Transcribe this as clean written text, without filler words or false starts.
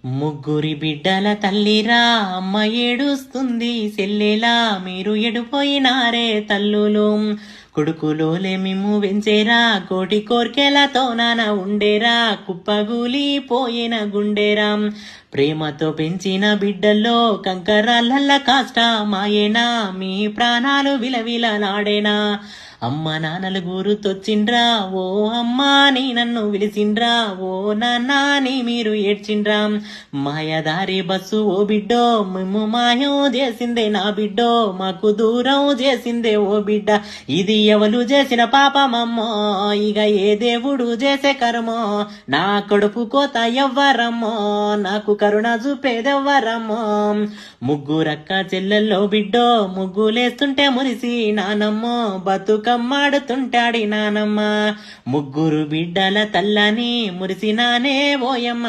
ముగ్గురి బిడ్డల తల్లిరా అమ్మ ఏడుస్తుంది సెల్లెలా మీరు ఎడిపోయినారే తల్లులు కొడుకులోలే మిమ్ము వెంచేరా కోటి కోర్కెలతో నాన్న ఉండేరా కుప్పగూలిపోయిన గుండెరా ప్రేమతో పెంచిన బిడ్డల్లో కంకరాలల్ల కాష్ట మాయేనా మీ ప్రాణాలు విలవిలలాడేనా అమ్మ నాన్నలు గురుతొచ్చిండ్రా ఓ అమ్మా నీ నన్ను విలిసిండ్రా ఓ నాన్నా నీ మీరు ఏడ్చిండ్రా మాయదారి బస్సు ఓ బిడ్డో మేము మాయం చేసిందే నా బిడ్డో మాకు దూరం చేసిందే ఓ బిడ్డ ఇది ఎవరు చేసిన పాపమమ్మో ఇక ఏ దేవుడు చేసే కర్మో నా కడుపు కోత ఎవ్వరమ్మో నాకు కరుణ చూపేదెవ్వరమ్మో ముగ్గురక్క చెల్లెల్లో బిడ్డో ముగ్గులేస్తుంటే మురిసి నానమ్మో బతుకమ్మాడుతుంటాడి నానమ్మ ముగ్గురు బిడ్డల తల్లని మురిసినానే ఓయమ్మ.